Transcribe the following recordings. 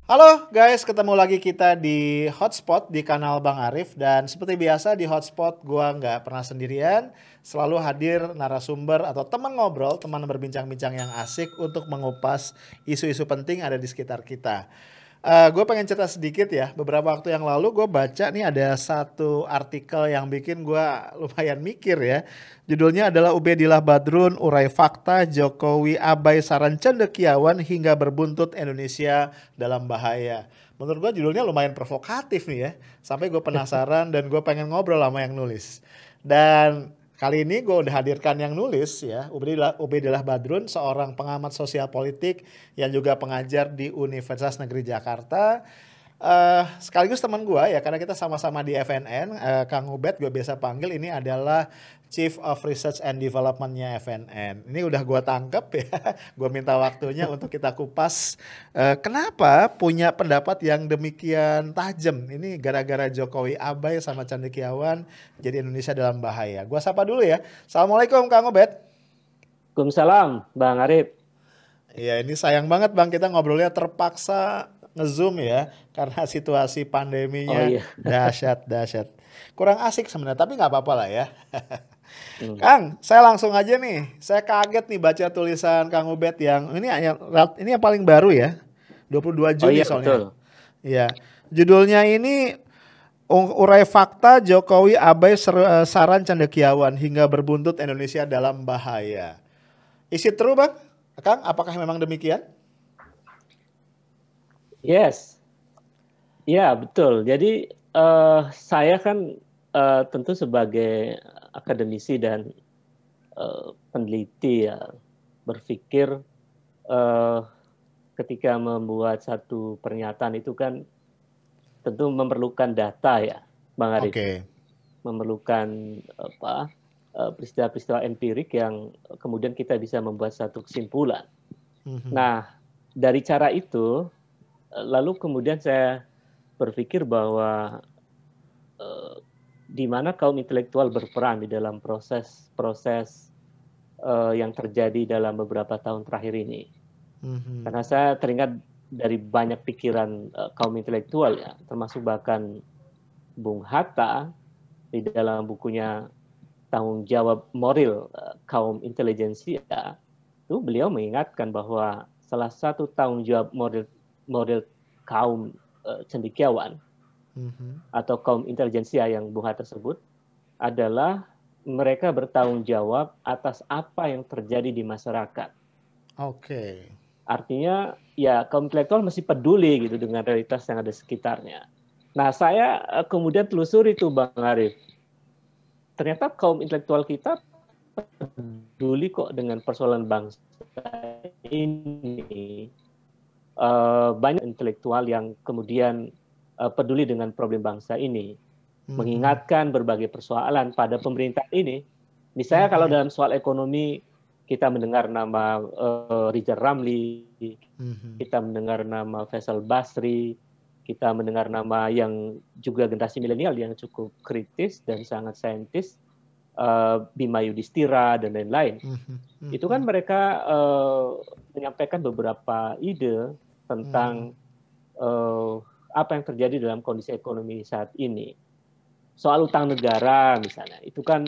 Halo guys, ketemu lagi kita di Hotspot di kanal Bang Arif. Dan seperti biasa di Hotspot gua nggak pernah sendirian. Selalu hadir narasumber atau teman ngobrol, teman berbincang-bincang yang asik untuk mengupas isu-isu penting ada di sekitar kita. Gue pengen cerita sedikit ya. Beberapa waktu yang lalu gue baca nih ada satu artikel yang bikin gue lumayan mikir ya. Judulnya adalah Ubedillah Badrun, Urai Fakta Jokowi Abai Saran Cendekiawan hingga berbuntut Indonesia dalam bahaya. Menurut gue judulnya lumayan provokatif nih ya. Sampai gue penasaran dan gue pengen ngobrol sama yang nulis. Dan kali ini gue udah hadirkan yang nulis ya, Ubedillah Badrun, seorang pengamat sosial politik yang juga pengajar di Universitas Negeri Jakarta. Sekaligus teman gue ya, karena kita sama-sama di FNN. Kang Ubed gue biasa panggil, ini adalah Chief of Research and Development-nya FNN. Ini udah gue tangkep ya, gue minta waktunya untuk kita kupas kenapa punya pendapat yang demikian tajam. Ini gara-gara Jokowi abai sama cendekiawan jadi Indonesia dalam bahaya. Gue sapa dulu ya. Assalamualaikum Kang Ubed. Waalaikumsalam, Bang Arif. Iya, ini sayang banget Bang, kita ngobrolnya terpaksa nge-zoom ya karena situasi Oh pandeminya iya. dahsyat. Kurang asik sebenarnya, tapi nggak apa-apa lah ya. Hmm. Kang, saya langsung aja nih. Saya kaget nih baca tulisan Kang Ubed yang ini yang paling baru ya. 22 Oh Juni iya soalnya. betul. Iya. Judulnya ini Urai Fakta Jokowi Abai Saran Cendekiawan hingga berbuntut Indonesia dalam bahaya. Is it true, Bang? Kang, apakah memang demikian? Yes, ya betul. Jadi saya kan tentu sebagai akademisi dan peneliti ya berpikir eh, ketika membuat satu pernyataan itu kan tentu memerlukan data ya, Bang Arif. Oke. Memerlukan apa peristiwa-peristiwa empirik yang kemudian kita bisa membuat satu kesimpulan. Mhm. Nah, dari cara itu lalu kemudian saya berpikir bahwa eh, di mana kaum intelektual berperan di dalam proses-proses yang terjadi dalam beberapa tahun terakhir ini. Mhm. Karena saya teringat dari banyak pikiran kaum intelektual ya, termasuk bahkan Bung Hatta di dalam bukunya Tanggung Jawab Moral Kaum Intelijensia, itu beliau mengingatkan bahwa salah satu tanggung jawab moral moral kaum cendekiawan Mhm. atau kaum intelijensia yang Bung Hatta tersebut adalah mereka bertanggung jawab atas apa yang terjadi di masyarakat. Oke. Artinya ya kaum intelektual masih peduli gitu dengan realitas yang ada sekitarnya. Nah saya kemudian telusuri itu Bang Arif. Ternyata kaum intelektual kita peduli kok dengan persoalan bangsa ini. Banyak intelektual yang kemudian peduli dengan problem bangsa ini, Mhm. mengingatkan berbagai persoalan pada pemerintah ini. Misalnya kalau Mhm. dalam soal ekonomi kita mendengar nama Rizal Ramli, Mhm. kita mendengar nama Faisal Basri, kita mendengar nama yang juga generasi milenial yang cukup kritis dan sangat saintis, Bima Yudhistira dan lain-lain. Mhm. Itu kan Mhm. mereka menyampaikan beberapa ide Mhm. tentang uh, apa yang terjadi dalam kondisi ekonomi saat ini. Soal utang negara misalnya, itu kan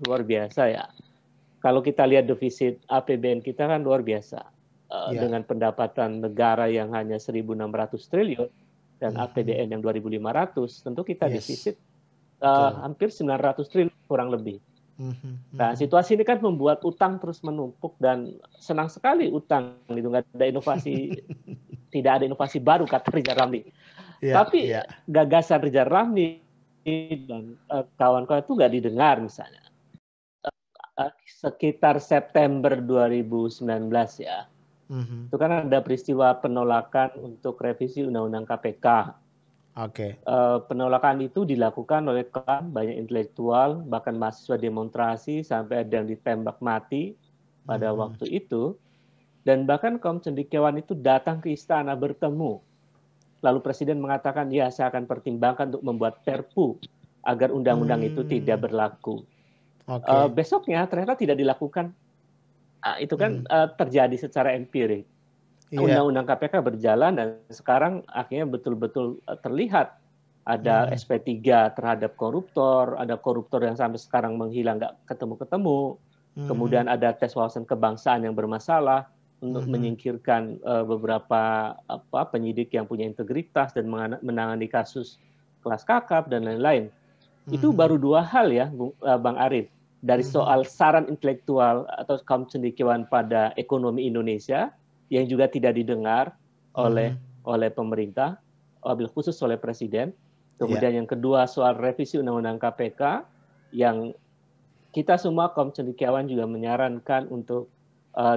luar biasa ya. Kalau kita lihat defisit APBN kita kan luar biasa. Ya. Dengan pendapatan negara yang hanya 1.600 triliun dan Mhm. APBN yang 2.500, tentu kita Yes. defisit Betul. hampir 900 triliun kurang lebih. Mhm. Nah, Mhm. situasi ini kan membuat utang terus menumpuk dan senang sekali utang itu nggak ada inovasi, tidak ada inovasi baru kata Rizal Ramli. Iya, Tapi iya. gagasan Rizal Ramli dan kawan-kawan itu nggak didengar misalnya. Sekitar September 2019 ya, Mhm. itu kan ada peristiwa penolakan untuk revisi Undang-Undang KPK. Oke. Penolakan itu dilakukan oleh banyak intelektual, bahkan mahasiswa demonstrasi sampai ada yang ditembak mati pada Mhm. waktu itu. Dan bahkan kaum cendekiawan itu datang ke istana bertemu. Lalu presiden mengatakan, ya saya akan pertimbangkan untuk membuat perpu agar undang-undang itu tidak Hmm. berlaku. Oke. Besoknya ternyata tidak dilakukan. Itu kan Mhm. terjadi secara empirik. Iya. undang-undang KPK berjalan dan sekarang akhirnya betul-betul terlihat ada Mhm. SP3 terhadap koruptor, ada koruptor yang sampai sekarang menghilang nggak ketemu-ketemu, Mhm. kemudian ada tes wawasan kebangsaan yang bermasalah untuk Mhm. menyingkirkan beberapa penyidik yang punya integritas dan menangani kasus kelas kakap dan lain-lain. Itu Mhm. baru dua hal ya, Bang Arief. Dari Mhm. soal saran intelektual atau kaum cendekiawan pada ekonomi Indonesia yang juga tidak didengar oleh Mhm. oleh pemerintah, wabil khusus oleh presiden. Iya. Kemudian yang kedua soal revisi Undang-Undang KPK yang kita semua kaum cendekiawan juga menyarankan untuk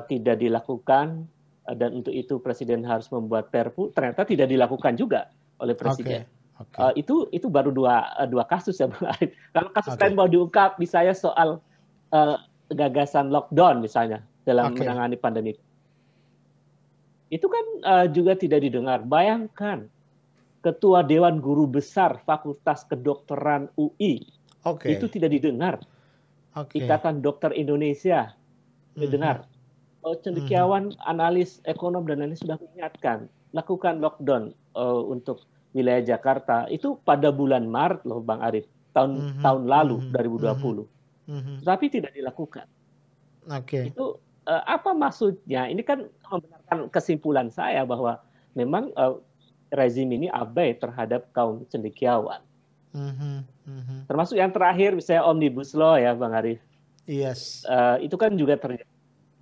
tidak dilakukan dan untuk itu presiden harus membuat perpu. Ternyata tidak dilakukan juga oleh presiden. Oke. Oke. Itu baru dua kasus ya Bang Arief. Kalau kasus lain Oke. mau diungkap misalnya soal uh, gagasan lockdown misalnya dalam Oke. menangani pandemi, itu kan juga tidak didengar. Bayangkan Ketua Dewan Guru Besar Fakultas Kedokteran UI itu Oke. tidak didengar. Oke. Ikatan Dokter Indonesia Mhm. didengar. Mhm. Cendekiawan, analis ekonom dan lain sudah mengingatkan lakukan lockdown untuk wilayah Jakarta itu pada bulan Maret loh Bang Arief tahun Mhm. tahun lalu Mhm. Mhm. 2020, Mhm. tetapi tidak dilakukan. Oke. Itu apa maksudnya? Ini kan membenarkan kesimpulan saya bahwa memang rezim ini abai terhadap kaum cendekiawan. Mhm. Mhm. Termasuk yang terakhir misalnya Omnibus Law ya Bang Arief. Yes. Itu kan juga terjadi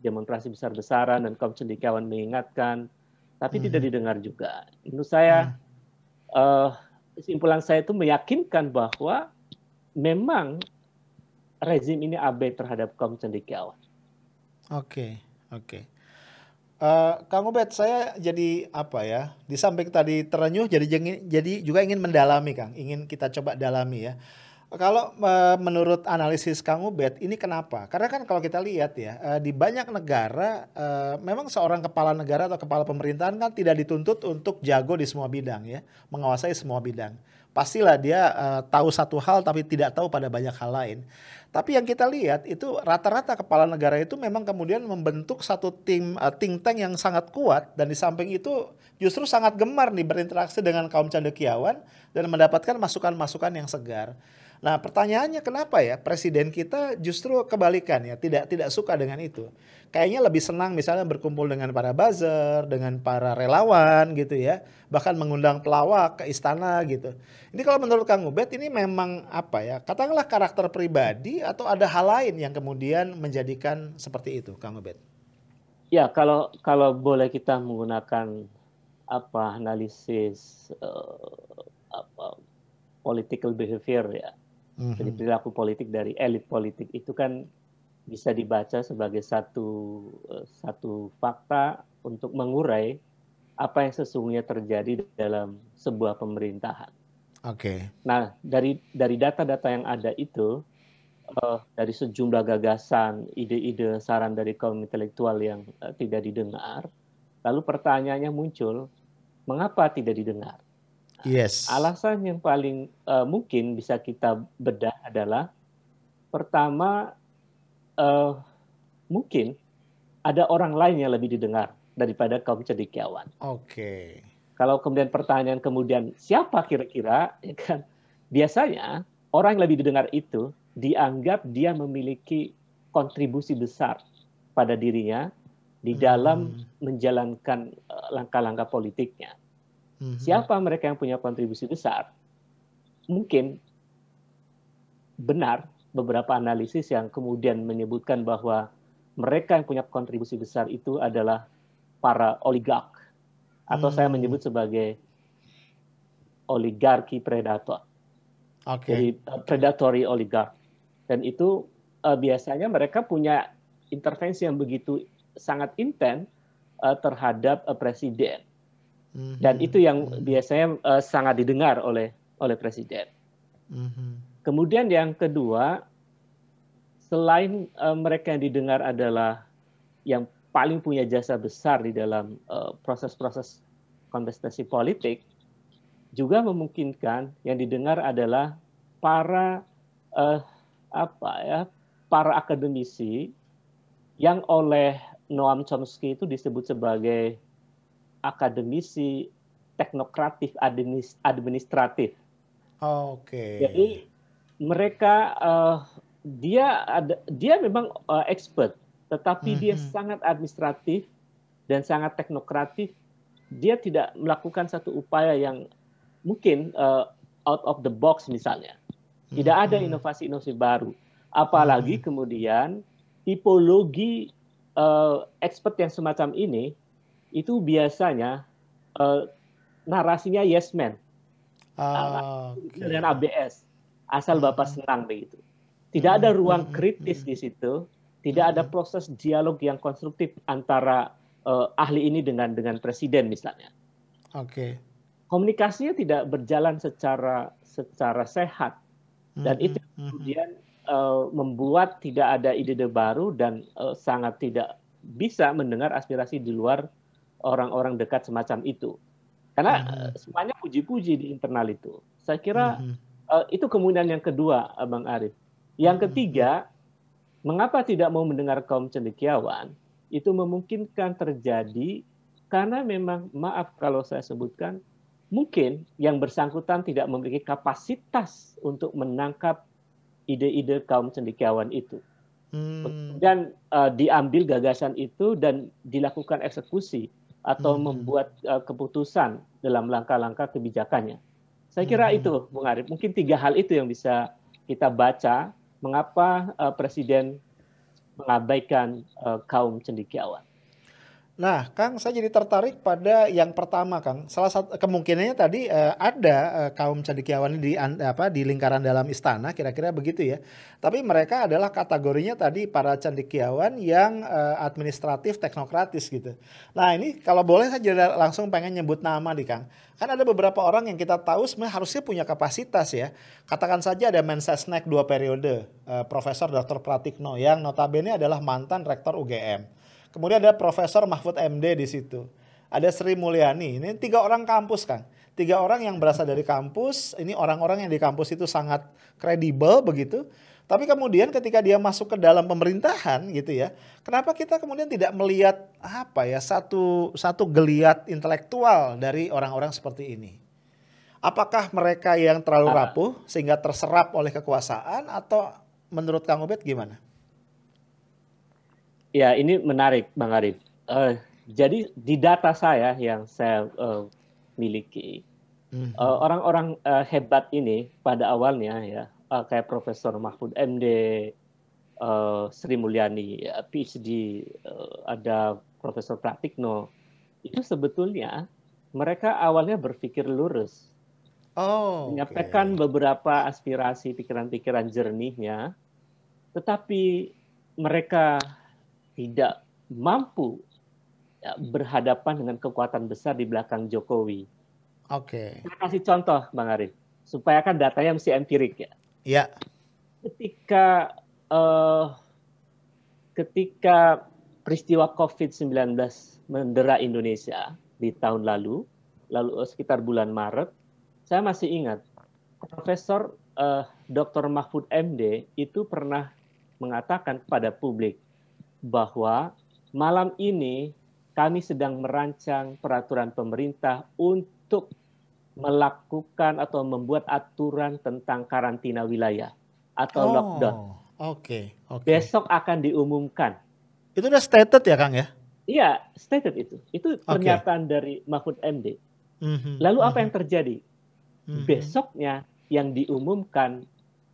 demonstrasi besar-besaran dan kaum cendekiawan mengingatkan, tapi tidak Mhm. didengar juga. Menurut saya Mhm. uh, kesimpulan saya itu meyakinkan bahwa memang rezim ini abai terhadap kaum cendekiawan. Oke. Oke. Kang Ubed, saya jadi apa ya? Di samping tadi terenyuh, jadi juga ingin mendalami, Kang. Ingin kita coba dalami ya. Kalau menurut analisis Kang Ubed, ini kenapa? Karena kan kalau kita lihat ya, di banyak negara, memang seorang kepala negara atau kepala pemerintahan kan tidak dituntut untuk jago di semua bidang ya, menguasai semua bidang. Pastilah dia tahu satu hal tapi tidak tahu pada banyak hal lain. Tapi yang kita lihat itu rata-rata kepala negara itu memang kemudian membentuk satu tim think tank yang sangat kuat dan di samping itu justru sangat gemar nih berinteraksi dengan kaum cendekiawan dan mendapatkan masukan-masukan yang segar. Nah, pertanyaannya kenapa ya presiden kita justru kebalikan ya, tidak suka dengan itu. Kayaknya lebih senang misalnya berkumpul dengan para buzzer, dengan para relawan gitu ya, bahkan mengundang pelawak ke istana gitu. Ini kalau menurut Kang Ubed ini memang apa ya, katakanlah karakter pribadi atau ada hal lain yang kemudian menjadikan seperti itu, Kang Ubed? Ya, kalau boleh kita menggunakan analisis political behavior ya. Jadi Mhm. perilaku politik dari elit politik itu kan bisa dibaca sebagai satu fakta untuk mengurai apa yang sesungguhnya terjadi dalam sebuah pemerintahan. Oke. Nah, dari data-data yang ada itu, dari sejumlah gagasan, ide-ide, saran dari kaum intelektual yang tidak didengar, lalu pertanyaannya muncul, mengapa tidak didengar? Nah, Yes. alasan yang paling mungkin bisa kita bedah adalah pertama, uh, mungkin ada orang lain yang lebih didengar daripada kaum cendekiawan. Oke. Kalau kemudian pertanyaan kemudian siapa kira-kira, ya kan? Biasanya orang yang lebih didengar itu dianggap dia memiliki kontribusi besar pada dirinya di dalam Mhm. menjalankan langkah-langkah politiknya. Mhm. Siapa mereka yang punya kontribusi besar? Mungkin benar beberapa analisis yang kemudian menyebutkan bahwa mereka yang punya kontribusi besar itu adalah para oligark atau saya Hmm. menyebut sebagai oligarki predator. Oke. Jadi Oke. predatory oligark. Dan itu biasanya mereka punya intervensi yang begitu sangat intens terhadap presiden. Dan Mhm. itu yang Mhm. biasanya sangat didengar oleh presiden. Mhm. Kemudian yang kedua, selain mereka yang didengar adalah yang paling punya jasa besar di dalam proses-proses kontestasi politik, juga memungkinkan yang didengar adalah para eh, para akademisi yang oleh Noam Chomsky itu disebut sebagai akademisi teknokratif administratif. Oke. Jadi mereka dia memang expert, tetapi dia Mhm. sangat administratif dan sangat teknokratif. Dia tidak melakukan satu upaya yang mungkin out of the box misalnya. Tidak ada Mhm. inovasi-inovasi baru. Apalagi Mhm. kemudian tipologi expert yang semacam ini itu biasanya narasinya yes man, dengan Oke. ABS, asal Bapak Mhm. senang begitu. Tidak ada Mhm. ruang Mhm. kritis Mhm. di situ, tidak ada Mhm. proses dialog yang konstruktif antara ahli ini dengan presiden misalnya. Oke. Komunikasinya tidak berjalan secara sehat, dan itu Mhm. Mhm. kemudian membuat tidak ada ide-ide baru dan sangat tidak bisa mendengar aspirasi di luar orang-orang dekat semacam itu. Karena Mhm. semuanya puji-puji di internal itu. Saya kira Mhm. itu kemungkinan yang kedua, Bang Arief. Yang Mhm. ketiga, mengapa tidak mau mendengar kaum cendekiawan? Itu memungkinkan terjadi karena memang, maaf kalau saya sebutkan, mungkin yang bersangkutan tidak memiliki kapasitas untuk menangkap ide-ide kaum cendekiawan itu. Hmm. Dan diambil gagasan itu dan dilakukan eksekusi atau Mhm. membuat keputusan dalam langkah-langkah kebijakannya. Saya kira Mhm. itu, Bung Arief. Mungkin 3 hal itu yang bisa kita baca mengapa Presiden mengabaikan kaum cendekiawan. Nah, Kang, saya jadi tertarik pada yang pertama, Kang. Salah satu kemungkinannya tadi ada kaum cendekiawan di lingkaran dalam istana, kira-kira begitu ya. Tapi mereka adalah kategorinya tadi para cendekiawan yang administratif teknokratis gitu. Nah, ini kalau boleh saya jadi langsung pengen nyebut nama nih, Kang. Kan ada beberapa orang yang kita tahu sebenarnya harusnya punya kapasitas ya. Katakan saja ada Mensesnek 2 periode, Profesor Dr. Pratikno yang notabene adalah mantan rektor UGM. Kemudian ada Profesor Mahfud MD di situ. Ada Sri Mulyani. Ini 3 orang kampus, Kang. 3 orang yang berasal dari kampus. Ini orang-orang yang di kampus itu sangat kredibel begitu. Tapi kemudian ketika dia masuk ke dalam pemerintahan gitu ya, kenapa kita kemudian tidak melihat apa ya satu geliat intelektual dari orang-orang seperti ini? Apakah mereka yang terlalu Uh, rapuh sehingga terserap oleh kekuasaan atau menurut Kang Ubed gimana? ya, ini menarik, Bang Arief. Jadi di data saya yang saya miliki, Mhm. orang-orang hebat ini pada awalnya ya, kayak Profesor Mahfud MD, Sri Mulyani, ya, PhD, ada Profesor Pratikno, itu sebetulnya mereka awalnya berpikir lurus, Oh, menyampaikan oke. beberapa aspirasi, pikiran-pikiran jernihnya, tetapi mereka tidak mampu ya, berhadapan dengan kekuatan besar di belakang Jokowi. Oke. Saya kasih contoh, Bang Arief, supaya kan datanya mesti empirik ya. Ya. Ketika eh, ketika peristiwa COVID-19 mendera Indonesia di tahun lalu sekitar bulan Maret, saya masih ingat Profesor Dr. Mahfud MD itu pernah mengatakan kepada publik bahwa malam ini kami sedang merancang peraturan pemerintah untuk melakukan atau membuat aturan tentang karantina wilayah atau lockdown. Oh, oke, oke. Besok akan diumumkan. Itu udah stated ya, Kang ya? Iya, stated itu. Itu Oke. pernyataan dari Mahfud MD. Mhm, Lalu apa mhm, yang terjadi? mhm, Besoknya yang diumumkan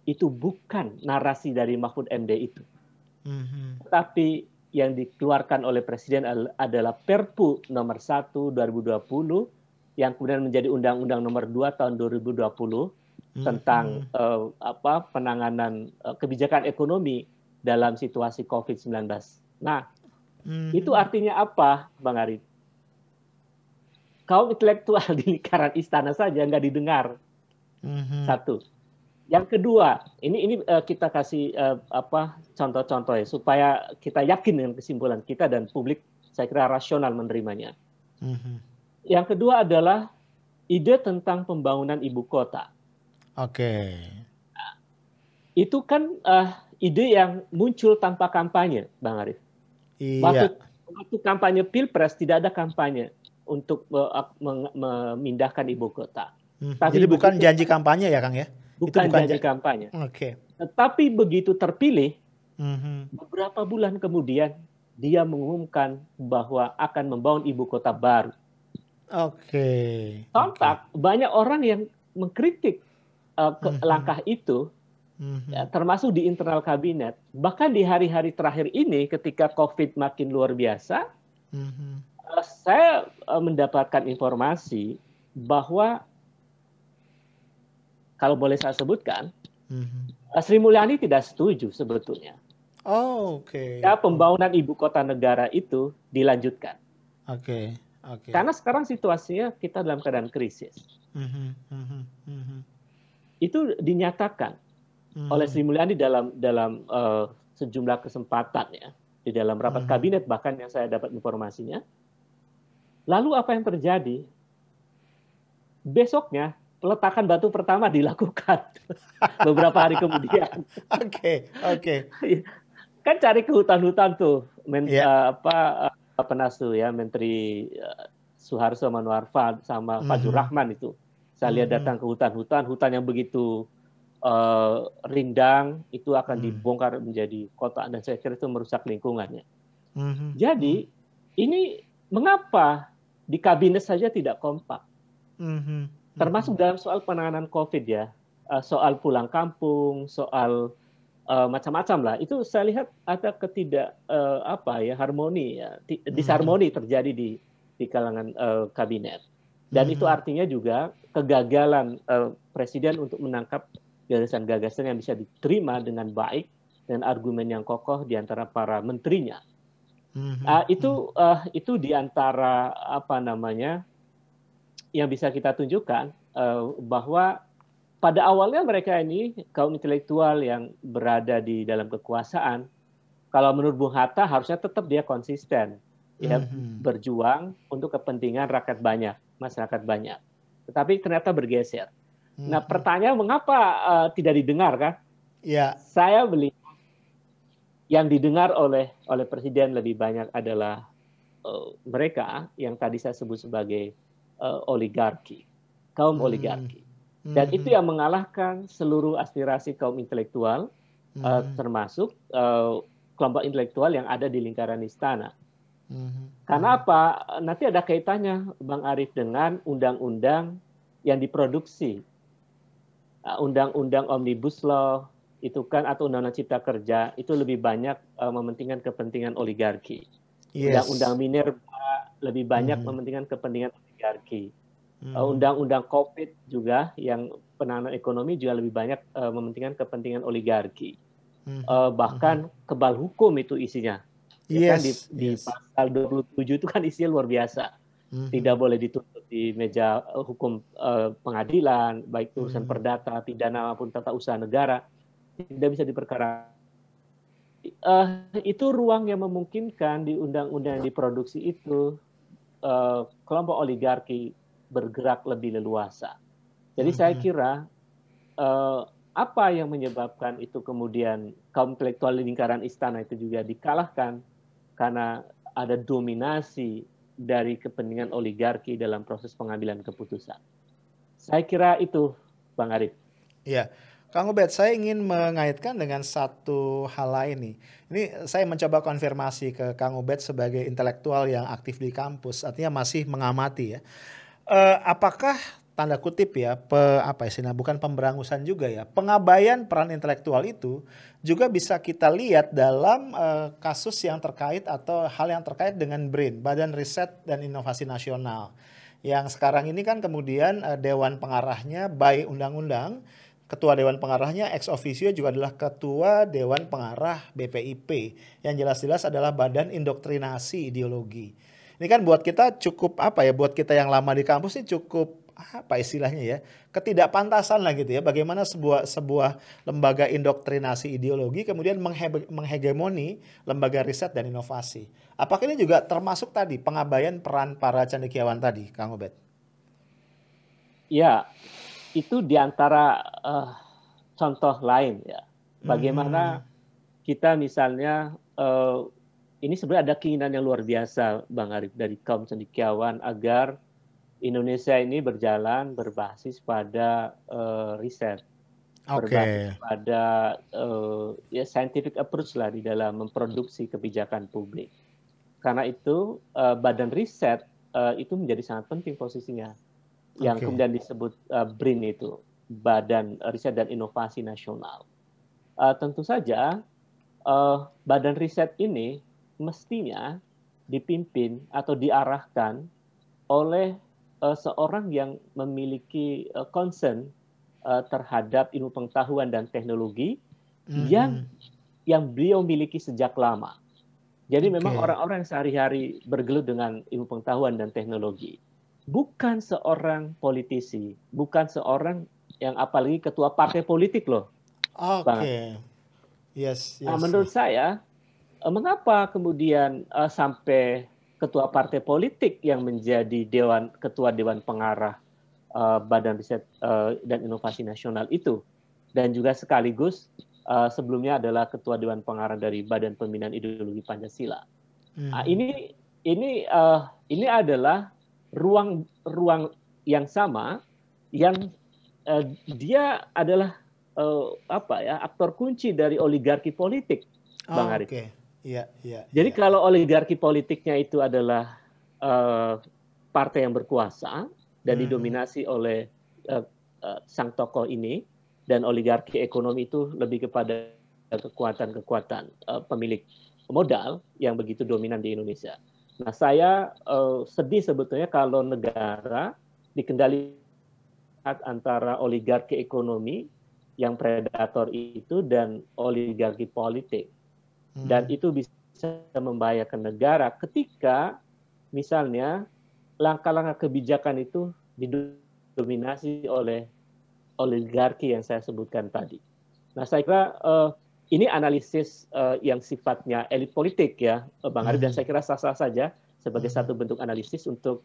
itu bukan narasi dari Mahfud MD itu. mhm, Tetapi yang dikeluarkan oleh Presiden adalah Perpu nomor 1 2020 yang kemudian menjadi Undang-Undang nomor 2 tahun 2020 tentang mhm, penanganan kebijakan ekonomi dalam situasi COVID-19. Nah, itu mhm, artinya apa, Bang Arif? Kaum intelektual di lingkaran istana saja nggak didengar. mhm. Satu. Yang kedua, ini kita kasih contoh-contoh ya supaya kita yakin dengan kesimpulan kita dan publik saya kira rasional menerimanya. Mhm. Yang kedua adalah ide tentang pembangunan ibu kota. Oke. Itu kan ide yang muncul tanpa kampanye, Bang Arief. Iya. Waktu kampanye Pilpres tidak ada kampanye. untuk memindahkan ibu kota. Jadi bukan janji kampanye ya, Kang ya? Bukan janji kampanye. Oke. Tetapi begitu terpilih, beberapa bulan kemudian dia mengumumkan bahwa akan membangun ibu kota baru. Oke. Sontak banyak orang yang mengkritik langkah itu, ya, termasuk di internal kabinet. Bahkan di hari-hari terakhir ini, ketika COVID makin luar biasa, saya mendapatkan informasi bahwa, kalau boleh saya sebutkan, Sri Mulyani tidak setuju sebetulnya. Oke. Ya, pembangunan ibu kota negara itu dilanjutkan. Oke. Karena sekarang situasinya kita dalam keadaan krisis. Itu dinyatakan oleh Sri Mulyani dalam sejumlah kesempatan, ya, di dalam rapat kabinet bahkan yang saya dapat informasinya. Lalu apa yang terjadi? Besoknya peletakan batu pertama dilakukan beberapa hari kemudian. Oke. Kan cari ke hutan-hutan tuh, Penasu ya, Menteri Suharso Manoarfa sama Fajrul Rahman itu. Saya lihat datang ke hutan yang begitu rindang, itu akan dibongkar menjadi kota, dan saya kira itu merusak lingkungannya. Jadi ini mengapa di kabinet saja tidak kompak? Termasuk dalam soal penanganan COVID ya, soal pulang kampung, soal macam-macam lah. Itu saya lihat ada harmoni ya, disharmoni terjadi di kalangan kabinet. Dan itu artinya juga kegagalan presiden untuk menangkap gagasan-gagasan yang bisa diterima dengan baik dan argumen yang kokoh di antara para menterinya. Itu di antara yang bisa kita tunjukkan, bahwa pada awalnya mereka ini kaum intelektual yang berada di dalam kekuasaan. Kalau menurut Bung Hatta harusnya tetap dia konsisten, ya, berjuang untuk kepentingan rakyat banyak, masyarakat banyak. Tetapi ternyata bergeser. Nah, pertanyaan mengapa tidak didengar, kan? Ya. Saya melihat yang didengar oleh presiden lebih banyak adalah mereka yang tadi saya sebut sebagai oligarki, kaum oligarki. Dan itu yang mengalahkan seluruh aspirasi kaum intelektual, termasuk kelompok intelektual yang ada di lingkaran istana. Karena apa? Nanti ada kaitannya, Bang Arief, dengan undang-undang yang diproduksi. Undang-undang Omnibus Law itu kan, atau Undang-Undang Cipta Kerja, itu lebih banyak mementingkan kepentingan oligarki. Undang-undang Minerba lebih banyak mementingkan kepentingan oligarki. Undang-undang COVID juga yang penanganan ekonomi juga lebih banyak mementingkan kepentingan oligarki. Bahkan kebal hukum itu isinya. Ya kan, di pasal 27 itu kan isinya luar biasa. Tidak boleh dituntut di meja hukum pengadilan, baik urusan perdata, pidana maupun tata usaha negara, tidak bisa diperkara. Itu ruang yang memungkinkan di undang-undang yang diproduksi itu kelompok oligarki bergerak lebih leluasa. Jadi saya kira apa yang menyebabkan itu kemudian kaum intelektual di lingkaran istana itu juga dikalahkan karena ada dominasi dari kepentingan oligarki dalam proses pengambilan keputusan. Saya kira itu, Bang Arief. Iya. Kang Ubed, saya ingin mengaitkan dengan satu hal lain nih. Ini saya mencoba konfirmasi ke Kang Ubed sebagai intelektual yang aktif di kampus, artinya masih mengamati ya. Apakah tanda kutip ya, bukan pemberangusan juga ya, pengabaian peran intelektual itu juga bisa kita lihat dalam kasus yang terkait atau hal yang terkait dengan BRIN, Badan Riset dan Inovasi Nasional, yang sekarang ini kan kemudian Dewan Pengarahnya by undang-undang, Ketua Dewan Pengarahnya ex officio juga adalah Ketua Dewan Pengarah BPIP, yang jelas-jelas adalah Badan Indoktrinasi Ideologi. Ini kan buat kita cukup buat kita yang lama di kampus ini cukup istilahnya ya, ketidakpantasan lah gitu ya, bagaimana sebuah lembaga indoktrinasi ideologi kemudian menghegemoni lembaga riset dan inovasi. Apakah ini juga termasuk tadi pengabaian peran para cendekiawan tadi, Kang Ubed? Ya, itu diantara contoh lain ya. Bagaimana kita misalnya ini sebenarnya ada keinginan yang luar biasa, Bang Arif, dari kaum cendekiawan agar Indonesia ini berjalan berbasis pada riset, berbasis Oke. pada ya scientific approach lah di dalam memproduksi kebijakan publik. Karena itu badan riset itu menjadi sangat penting posisinya, yang Oke. kemudian disebut BRIN itu, Badan Riset dan Inovasi Nasional. Tentu saja badan riset ini mestinya dipimpin atau diarahkan oleh seorang yang memiliki concern terhadap ilmu pengetahuan dan teknologi yang Mhm. beliau miliki sejak lama. Jadi memang Oke. orang-orang yang sehari-hari bergelut dengan ilmu pengetahuan dan teknologi, bukan seorang politisi, bukan seorang yang apalagi ketua partai politik loh, Bang. Oke. Yes, Nah, yes, menurut yes. saya, mengapa kemudian sampai ketua partai politik yang menjadi ketua dewan pengarah Badan Riset dan Inovasi Nasional itu, dan juga sekaligus sebelumnya adalah ketua dewan pengarah dari Badan Pembinaan Ideologi Pancasila. Nah, Mhm. ini adalah ruang yang sama yang dia adalah aktor kunci dari oligarki politik, Bang Arif. Oke. Iya, iya, Jadi iya. kalau oligarki politiknya itu adalah partai yang berkuasa dan Mhm. didominasi oleh sang tokoh ini, dan oligarki ekonomi itu lebih kepada kekuatan-kekuatan pemilik modal yang begitu dominan di Indonesia. Nah, saya sedih sebetulnya kalau negara dikendalikan antara oligarki ekonomi yang predator itu dan oligarki politik. Dan Mhm. itu bisa membahayakan negara ketika misalnya langkah-langkah kebijakan itu didominasi oleh oligarki yang saya sebutkan tadi. Nah, saya kira ini analisis yang sifatnya elit politik ya, Bang Arif, dan Mhm. saya kira sah-sah saja sebagai Mhm. satu bentuk analisis untuk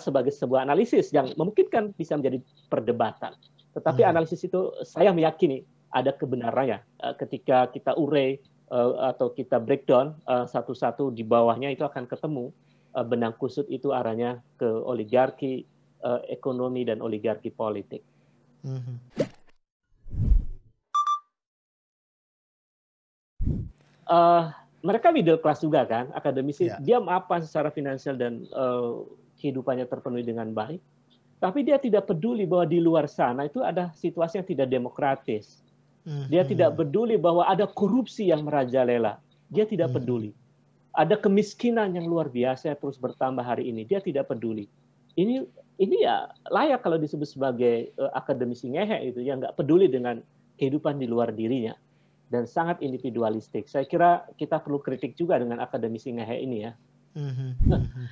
sebagai sebuah analisis yang memungkinkan bisa menjadi perdebatan. Tetapi Mhm. analisis itu saya meyakini ada kebenarannya ketika kita urai atau kita breakdown satu-satu di bawahnya itu akan ketemu benang kusut itu arahnya ke oligarki ekonomi dan oligarki politik. Mhm. uh, Mereka middle class juga kan, akademisi, Ya. dia mapan secara finansial dan kehidupannya terpenuhi dengan baik, tapi dia tidak peduli bahwa di luar sana itu ada situasi yang tidak demokratis. Dia tidak Mhm. peduli bahwa ada korupsi yang merajalela. Dia tidak Mhm. peduli. Ada kemiskinan yang luar biasa yang terus bertambah hari ini. Dia tidak peduli. Ini ya layak kalau disebut sebagai akademisi ngehe itu, yang nggak peduli dengan kehidupan di luar dirinya dan sangat individualistik. Saya kira kita perlu kritik juga dengan akademisi ngehe ini ya. Mhm. Mhm.